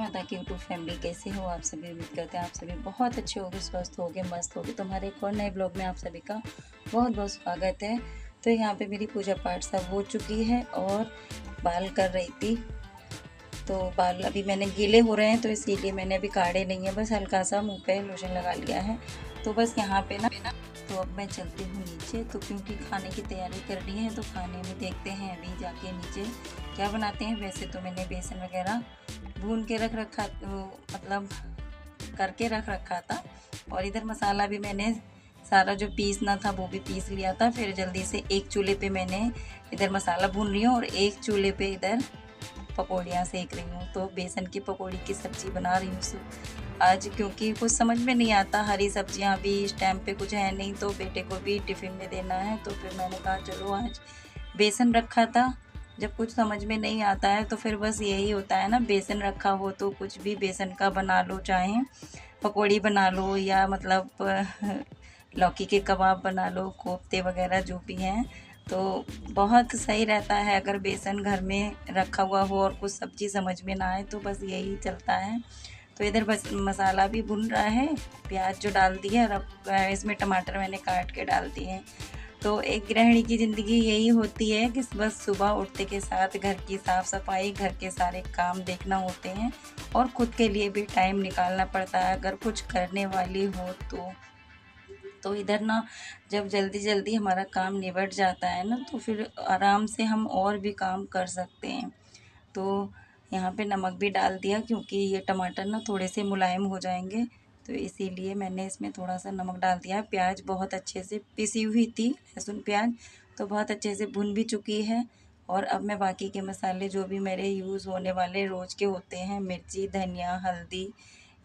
माता की YouTube family, कैसे हो आप सभी। उम्मीद करते हैं आप सभी बहुत अच्छे होगे, स्वस्थ होगे, मस्त होगे। तो हमारे एक और नए ब्लॉग में आप सभी का बहुत बहुत स्वागत है। तो यहाँ पे मेरी पूजा पाठ सब हो चुकी है और बाल कर रही थी। तो बाल अभी मैंने गीले हो रहे हैं तो इसीलिए मैंने अभी काढ़े नहीं है, बस हल्का सा मुँह पे लोशन लगा लिया है। तो बस यहाँ पे ना तो अब मैं चलती हूँ नीचे, तो क्योंकि खाने की तैयारी करनी है तो खाने में देखते हैं अभी जाके नीचे क्या बनाते हैं। वैसे तो मैंने बेसन वगैरह भून के रख रखा, मतलब करके रख रखा था। और इधर मसाला भी मैंने सारा जो पीसना था वो भी पीस लिया था। फिर जल्दी से एक चूल्हे पे मैंने इधर मसाला भून रही हूँ और एक चूल्हे पे इधर पकौड़ियाँ सेक रही हूँ। तो बेसन की पकौड़ी की सब्ज़ी बना रही हूँ आज, क्योंकि कुछ समझ में नहीं आता। हरी सब्जियाँ भी इस टाइम पे कुछ है नहीं, तो बेटे को भी टिफ़िन में देना है। तो फिर मैंने कहा चलो आज बेसन रखा था। जब कुछ समझ में नहीं आता है तो फिर बस यही होता है ना, बेसन रखा हो तो कुछ भी बेसन का बना लो, चाहे पकौड़ी बना लो या मतलब लौकी के कबाब बना लो, कोफ्ते वगैरह जो भी हैं। तो बहुत सही रहता है अगर बेसन घर में रखा हुआ हो और कुछ सब्ज़ी समझ में ना आए, तो बस यही चलता है। तो इधर बस मसाला भी भुन रहा है, प्याज जो डाल दी है और अब इसमें टमाटर मैंने काट के डाल दिए हैं। तो एक गृहिणी की ज़िंदगी यही होती है कि बस सुबह उठते के साथ घर की साफ़ सफाई, घर के सारे काम देखना होते हैं और ख़ुद के लिए भी टाइम निकालना पड़ता है अगर कुछ करने वाली हो तो इधर ना जब जल्दी जल्दी हमारा काम निबट जाता है ना, तो फिर आराम से हम और भी काम कर सकते हैं। तो यहाँ पे नमक भी डाल दिया, क्योंकि ये टमाटर ना थोड़े से मुलायम हो जाएंगे, तो इसीलिए मैंने इसमें थोड़ा सा नमक डाल दिया। प्याज बहुत अच्छे से पिसी हुई थी, लहसुन प्याज तो बहुत अच्छे से भुन भी चुकी है। और अब मैं बाकी के मसाले जो भी मेरे यूज़ होने वाले रोज़ के होते हैं, मिर्ची, धनिया, हल्दी,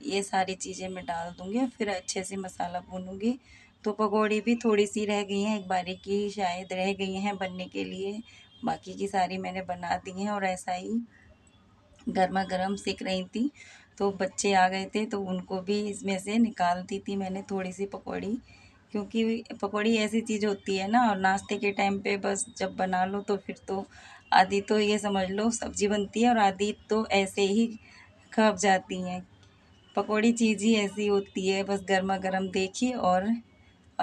ये सारी चीज़ें मैं डाल दूँगी। फिर अच्छे से मसाला भूनूँगी। तो पकौड़ी भी थोड़ी सी रह गई हैं, एक बारी की शायद रह गई हैं बनने के लिए, बाकी की सारी मैंने बना दी हैं। और ऐसा ही गर्मा गर्म सेक रही थी, तो बच्चे आ गए थे तो उनको भी इसमें से निकाल दी थी मैंने थोड़ी सी पकौड़ी। क्योंकि पकौड़ी ऐसी चीज़ होती है ना, और नाश्ते के टाइम पे बस जब बना लो तो फिर तो आधी तो ये समझ लो सब्ज़ी बनती है और आधी तो ऐसे ही खप जाती हैं। पकौड़ी चीज़ ही ऐसी होती है, बस गर्मा गर्म देखी। और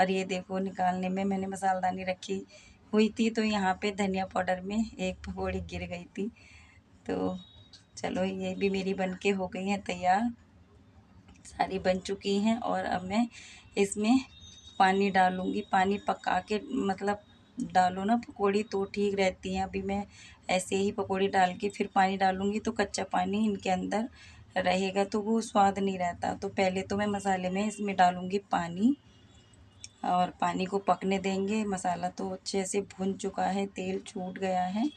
ये देखो निकालने में मैंने मसालदानी रखी हुई थी, तो यहाँ पे धनिया पाउडर में एक पकौड़ी गिर गई थी। तो चलो ये भी मेरी बन के हो गई हैं तैयार, सारी बन चुकी हैं। और अब मैं इसमें पानी डालूँगी। पानी पका के मतलब डालो ना पकौड़ी तो ठीक रहती हैं। अभी मैं ऐसे ही पकौड़ी डाल के फिर पानी डालूँगी तो कच्चा पानी इनके अंदर रहेगा तो वो स्वाद नहीं रहता। तो पहले तो मैं मसाले में इसमें डालूँगी पानी और पानी को पकने देंगे। मसाला तो अच्छे से भुन चुका है, तेल छूट गया है,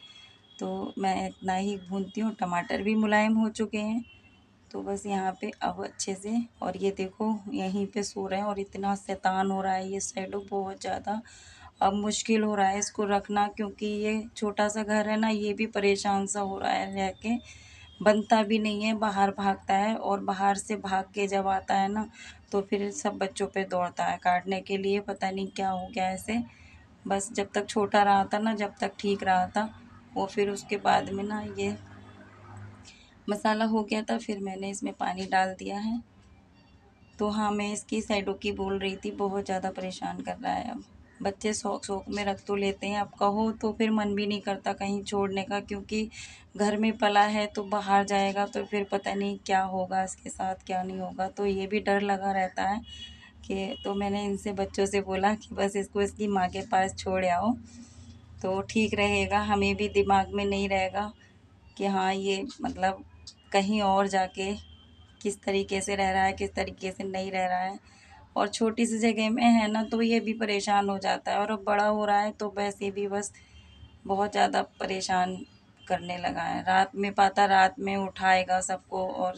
तो मैं इतना ही भूनती हूँ। टमाटर भी मुलायम हो चुके हैं, तो बस यहाँ पे अब अच्छे से। और ये देखो यहीं पे सो रहे हैं और इतना शैतान हो रहा है ये शैडो बहुत ज़्यादा। अब मुश्किल हो रहा है इसको रखना, क्योंकि ये छोटा सा घर है ना, ये भी परेशान सा हो रहा है रह के, बनता भी नहीं है, बाहर भागता है। और बाहर से भाग के जब आता है ना तो फिर सब बच्चों पे दौड़ता है काटने के लिए, पता नहीं क्या हो गया ऐसे। बस जब तक छोटा रहा था ना, जब तक ठीक रहा था वो, फिर उसके बाद में ना ये मसाला हो गया था, फिर मैंने इसमें पानी डाल दिया है। तो हाँ, मैं इसकी साइडों की बोल रही थी, बहुत ज़्यादा परेशान कर रहा है। अब बच्चे शौक शौक में रख तो लेते हैं, अब कहो तो फिर मन भी नहीं करता कहीं छोड़ने का, क्योंकि घर में पला है तो बाहर जाएगा तो फिर पता नहीं क्या होगा इसके साथ, क्या नहीं होगा, तो ये भी डर लगा रहता है कि। तो मैंने इनसे बच्चों से बोला कि बस इसको इसकी माँ के पास छोड़ आओ तो ठीक रहेगा, हमें भी दिमाग में नहीं रहेगा कि हाँ ये मतलब कहीं और जाके किस तरीके से रह रहा है, किस तरीके से नहीं रह रहा है। और छोटी सी जगह में है ना तो ये भी परेशान हो जाता है, और अब बड़ा हो रहा है तो वैसे भी बस बहुत ज़्यादा परेशान करने लगा है। रात में पाता रात में उठाएगा सबको और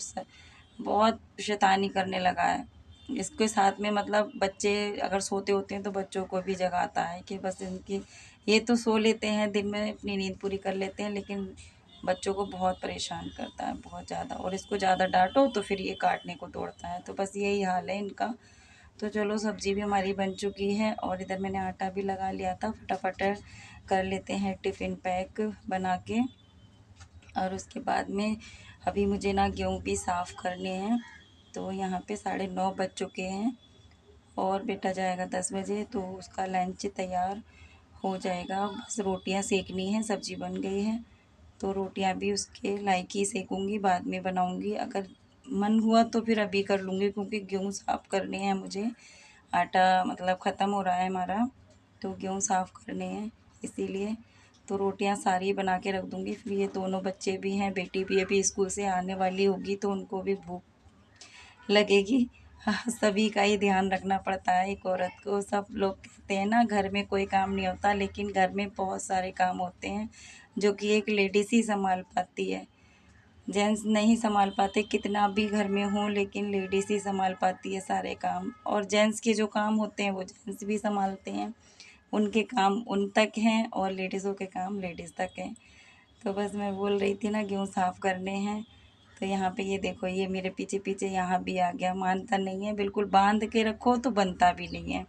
बहुत शैतानी करने लगा है। इसके साथ में मतलब बच्चे अगर सोते होते हैं तो बच्चों को भी जगाता है कि बस इनकी, ये तो सो लेते हैं दिन में अपनी नींद पूरी कर लेते हैं, लेकिन बच्चों को बहुत परेशान करता है बहुत ज़्यादा। और इसको ज़्यादा डांटो तो फिर ये काटने को दौड़ता है, तो बस यही हाल है इनका। तो चलो सब्ज़ी भी हमारी बन चुकी है और इधर मैंने आटा भी लगा लिया था, फटाफट कर लेते हैं टिफ़िन पैक बना के। और उसके बाद में अभी मुझे ना गेहूँ भी साफ़ करने हैं। तो यहाँ पे 9:30 बज चुके हैं और बेटा जाएगा 10 बजे, तो उसका लंच तैयार हो जाएगा। बस रोटियां सेकनी है, सब्जी बन गई है। तो रोटियां भी उसके लायक ही सेकूंगी, बाद में बनाऊंगी। अगर मन हुआ तो फिर अभी कर लूँगी, क्योंकि गेहूँ साफ़ करने हैं मुझे। आटा मतलब ख़त्म हो रहा है हमारा, तो गेहूँ साफ़ करने हैं इसीलिए। तो रोटियां सारी बना के रख दूँगी। फिर ये दोनों बच्चे भी हैं, बेटी भी अभी स्कूल से आने वाली होगी, तो उनको भी भूख लगेगी। हाँ, सभी का ही ध्यान रखना पड़ता है एक औरत को। सब लोग कहते हैं ना, घर में कोई काम नहीं होता, लेकिन घर में बहुत सारे काम होते हैं जो कि एक लेडीज़ ही संभाल पाती है। जेंट्स नहीं संभाल पाते, कितना भी घर में हो, लेकिन लेडीज़ ही संभाल पाती है सारे काम। और जेंट्स के जो काम होते हैं वो जेंट्स भी संभालते हैं, उनके काम उन तक हैं, और लेडीज़ों के काम लेडीज़ तक हैं। तो बस मैं बोल रही थी ना, गेहूँ साफ़ करने हैं। तो यहाँ पे ये देखो, ये मेरे पीछे पीछे यहाँ भी आ गया, मानता नहीं है, बिल्कुल बांध के रखो तो बनता भी नहीं है।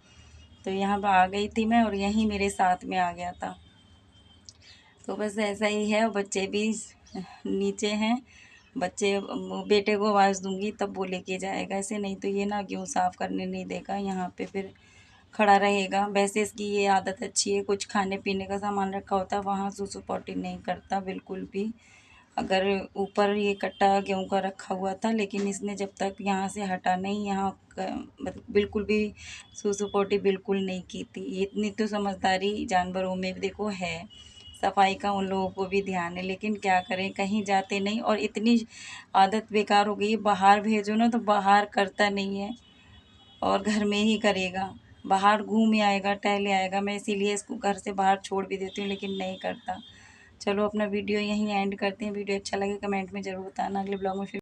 तो यहाँ पर आ गई थी मैं, और यहीं मेरे साथ में आ गया था। तो बस ऐसा ही है। बच्चे भी नीचे हैं, बच्चे बेटे को आवाज़ दूंगी तब वो लेके जाएगा, ऐसे नहीं तो ये ना गेहूँ साफ़ करने नहीं देगा, यहाँ पे फिर खड़ा रहेगा। वैसे इसकी ये आदत अच्छी है, कुछ खाने पीने का सामान रखा होता है वहाँ सुसु पोटी नहीं करता बिल्कुल भी। अगर ऊपर ये कट्टा गेहूँ का रखा हुआ था, लेकिन इसने जब तक यहाँ से हटा नहीं, यहाँ मतलब बिल्कुल भी सुसु पोटी बिल्कुल नहीं की थी। इतनी तो समझदारी जानवरों में भी देखो है, सफाई का उन लोगों को भी ध्यान है, लेकिन क्या करें, कहीं जाते नहीं। और इतनी आदत बेकार हो गई है, बाहर भेजो ना तो बाहर करता नहीं है, और घर में ही करेगा। बाहर घूम आएगा, टहले आएगा। मैं इसीलिए इसको घर से बाहर छोड़ भी देती हूँ, लेकिन नहीं करता। चलो अपना वीडियो यहीं एंड करते हैं। वीडियो अच्छा लगे कमेंट में ज़रूर बताना। अगले ब्लॉग में फिर